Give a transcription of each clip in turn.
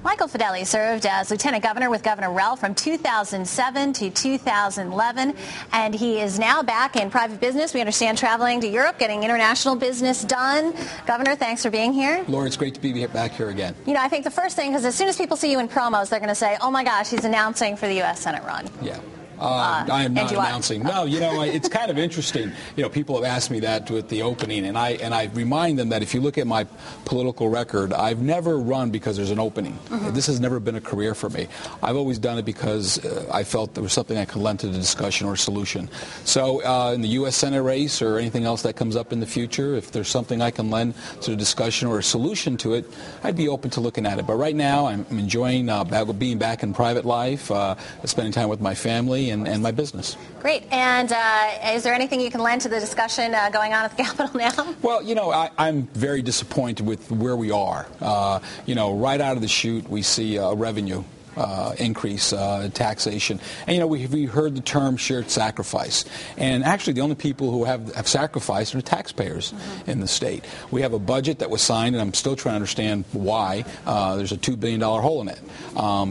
Michael Fedele served as lieutenant governor with Governor Rell from 2007 to 2011, and he is now back in private business. We understand traveling to Europe, getting international business done. Governor, thanks for being here. Laura, it's great to be back here again. You know, I think the first thing, because as soon as people see you in promos, they're going to say, oh my gosh, he's announcing for the U.S. Senate run. Yeah. I am not announcing. No, you know, it's kind of interesting. You know, people have asked me that with the opening, and I remind them that if you look at my political record, I've never run because there's an opening. Mm-hmm. This has never been a career for me. I've always done it because I felt there was something I could lend to the discussion or solution. So in the U.S. Senate race or anything else that comes up in the future, if there's something I can lend to the discussion or a solution to it, I'd be open to looking at it. But right now, I'm enjoying being back in private life, spending time with my family and my business. Great. And is there anything you can lend to the discussion going on at the Capitol now? Well, you know, I'm very disappointed with where we are. You know, right out of the chute, we see a revenue increase, taxation. And, you know, we heard the term shared sacrifice. And actually, the only people who have sacrificed are the taxpayers in the state. We have a budget that was signed, and I'm still trying to understand why. There's a $2 billion hole in it.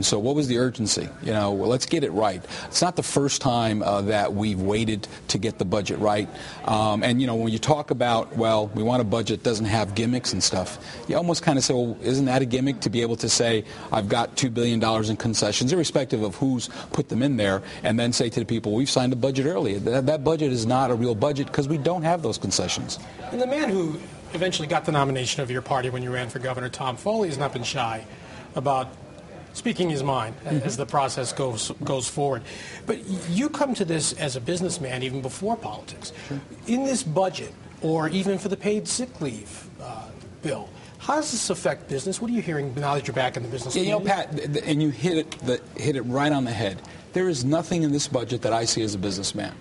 So what was the urgency? You know, well, let's get it right. It's not the first time that we've waited to get the budget right. And, you know, when you talk about, well, we want a budget that doesn't have gimmicks and stuff, you almost kind of say, well, isn't that a gimmick to be able to say, I've got $2 billion in concessions, irrespective of who's put them in there, and then say to the people, we've signed a budget early. That budget is not a real budget because we don't have those concessions. And the man who eventually got the nomination of your party when you ran for governor, Tom Foley, has not been shy about speaking his mind as the process goes forward. But you come to this as a businessman even before politics. Sure. In this budget, or even for the paid sick leave bill, how does this affect business? What are you hearing now that you're back in the business community? You know, Pat, and you hit it right on the head. There is nothing in this budget that I see as a businessman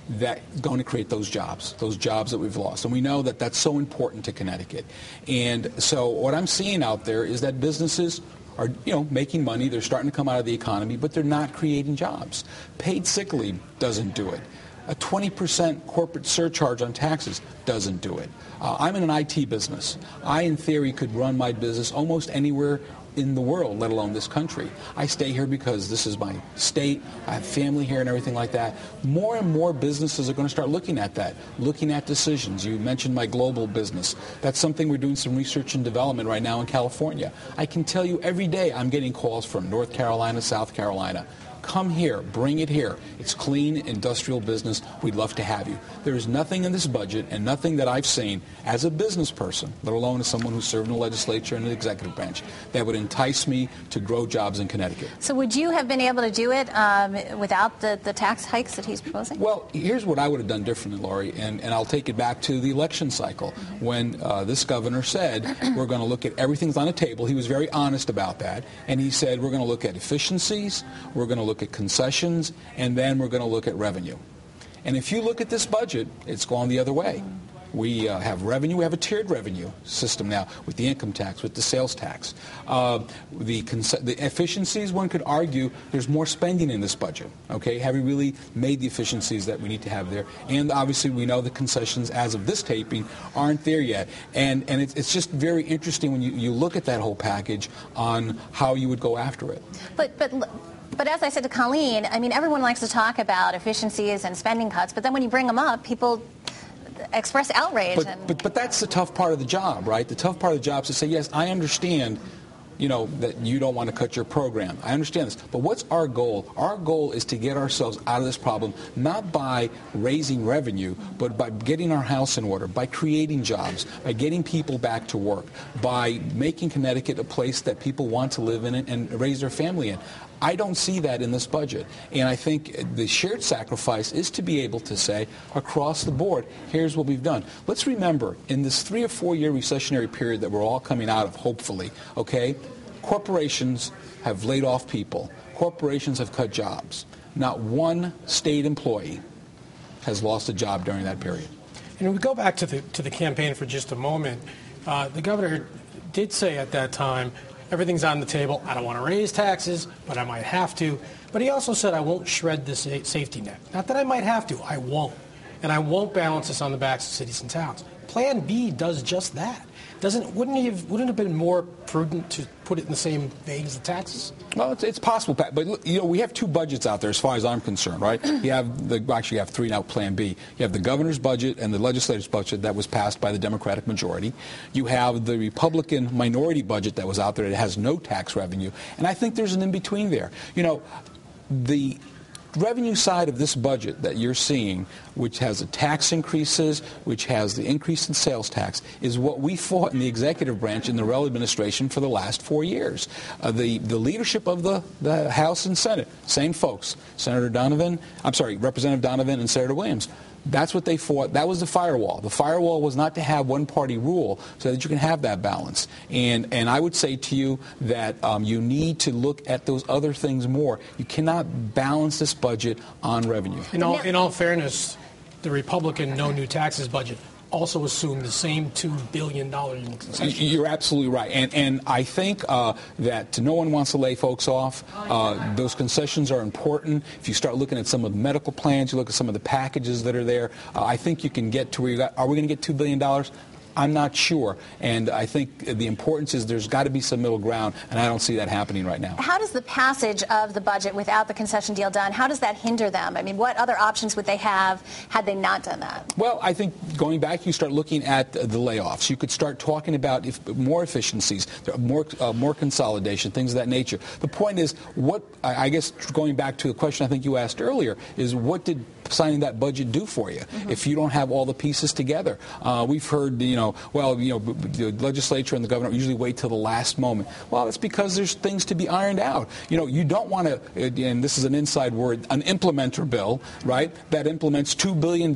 that's going to create those jobs that we've lost. And we know that that's so important to Connecticut. And so what I'm seeing out there is that businesses are, you know, making money. They're starting to come out of the economy, but they're not creating jobs. Paid sick leave doesn't do it. A 20% corporate surcharge on taxes doesn't do it. I'm in an IT business. I, in theory, could run my business almost anywhere in the world, let alone this country. I stay here because this is my state. I have family here and everything like that. More and more businesses are going to start looking at that, looking at decisions. You mentioned my global business. That's something we're doing some research and development right now in California. I can tell you every day I'm getting calls from North Carolina, South Carolina. Come here, bring it here. It's clean, industrial business. We'd love to have you. There is nothing in this budget and nothing that I've seen as a business person, let alone as someone who served in the legislature and the executive branch, that would entice me to grow jobs in Connecticut. So would you have been able to do it without the tax hikes that he's proposing? Well, here's what I would have done differently, Laurie, and I'll take it back to the election cycle when this governor said we're going to look at everything's on the table. He was very honest about that, and he said we're going to look at efficiencies, we're going to look at concessions, and then we're going to look at revenue. And if you look at this budget, it's gone the other way. We have revenue. We have a tiered revenue system now with the income tax, with the sales tax. The efficiencies, one could argue there's more spending in this budget. Okay, have we really made the efficiencies that we need to have there? And obviously we know the concessions as of this taping aren't there yet. And it's just very interesting when you look at that whole package on how you would go after it. But as I said to Colleen, I mean, everyone likes to talk about efficiencies and spending cuts, but then when you bring them up, people express outrage. But that's the tough part of the job, right? The tough part of the job is to say, yes, I understand, you know, that you don't want to cut your program. I understand this. But what's our goal? Our goal is to get ourselves out of this problem, not by raising revenue, but by getting our house in order, by creating jobs, by getting people back to work, by making Connecticut a place that people want to live in and raise their family in. I don't see that in this budget. And I think the shared sacrifice is to be able to say, across the board, here's what we've done. Let's remember, in this 3 or 4 year recessionary period that we're all coming out of, hopefully, okay, corporations have laid off people. Corporations have cut jobs. Not one state employee has lost a job during that period. And we go back to the campaign for just a moment. The governor did say at that time, everything's on the table. I don't want to raise taxes, but I might have to. But he also said, I won't shred the safety net. Not that I might have to, I won't. And I won't balance this on the backs of cities and towns. Plan B does just that. Wouldn't it have been more prudent to put it in the same vein as the taxes? Well, it's possible, Pat. But look, we have two budgets out there as far as I'm concerned, right? You have three now, Plan B. You have the governor's budget and the legislature's budget that was passed by the Democratic majority. You have the Republican minority budget that was out there that has no tax revenue. And I think there's an in-between there. The revenue side of this budget that you're seeing, which has the tax increases, which has the increase in sales tax, is what we fought in the executive branch in the Rell administration for the last 4 years. The leadership of the House and Senate, same folks, Representative Donovan and Senator Williams. That's what they fought. That was the firewall. The firewall was not to have one-party rule so that you can have that balance. And I would say to you that you need to look at those other things more. You cannot balance this budget on revenue. In all fairness, the Republican no new taxes budget also assumed the same $2 billion in concessions. You're absolutely right. And I think that no one wants to lay folks off. Those concessions are important. If you start looking at some of the medical plans, you look at some of the packages that are there, I think you can get to where you got. Are we going to get $2 billion? I'm not sure. And I think the importance is there's got to be some middle ground, and I don't see that happening right now. How does the passage of the budget without the concession deal done, how does that hinder them? I mean, what other options would they have had they not done that? Well, I think going back, you start looking at the layoffs. You could start talking about more efficiencies, more consolidation, things of that nature. The point is, I guess going back to the question I think you asked earlier, is what did signing that budget do for you if you don't have all the pieces together? We've heard, the legislature and the governor usually wait till the last moment. Well, that's because there's things to be ironed out. You don't want to, and this is an inside word, an implementer bill, right, that implements $2 billion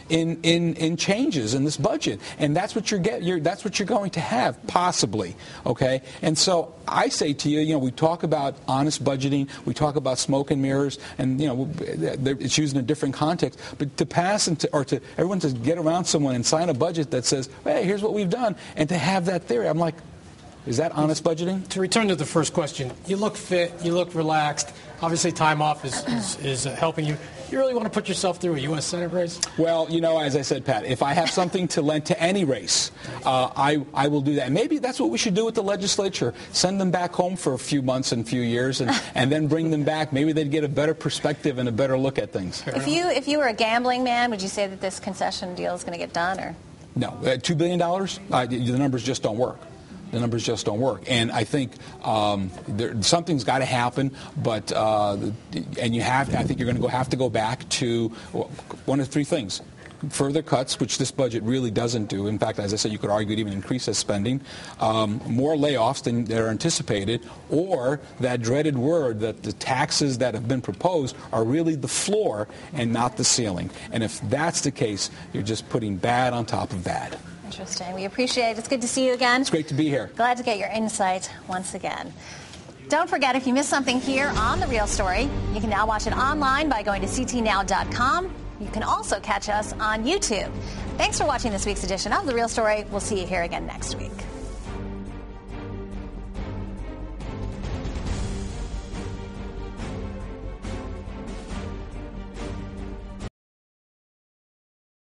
in changes in this budget. And that's what that's what you're going to have, possibly, okay? And so I say to you, we talk about honest budgeting, we talk about smoke and mirrors, and, it's used in a different context, but to pass or to everyone to get around someone and sign a budget that says, hey, here's what we've done, and to have that theory, I'm like, is that honest budgeting? To return to the first question, you look fit, you look relaxed. Obviously, time off is helping you. You really want to put yourself through a U.S. Senate race? Well, as I said, Pat, if I have something to lend to any race, I will do that. And maybe that's what we should do with the legislature. Send them back home for a few months and few years and then bring them back. Maybe they'd get a better perspective and a better look at things. If you were a gambling man, would you say that this concession deal is going to get done? Or no. $2 billion, the numbers just don't work. The numbers just don't work. And I think something's got to happen, but I think you're going to have to go back to one of three things. Further cuts, which this budget really doesn't do. In fact, as I said, you could argue it even increases spending. More layoffs than are anticipated, or that dreaded word that the taxes that have been proposed are really the floor and not the ceiling. And if that's the case, you're just putting bad on top of bad. Interesting. We appreciate it. It's good to see you again. It's great to be here. Glad to get your insight once again. Don't forget, if you missed something here on The Real Story, you can now watch it online by going to ctnow.com. You can also catch us on YouTube. Thanks for watching this week's edition of The Real Story. We'll see you here again next week.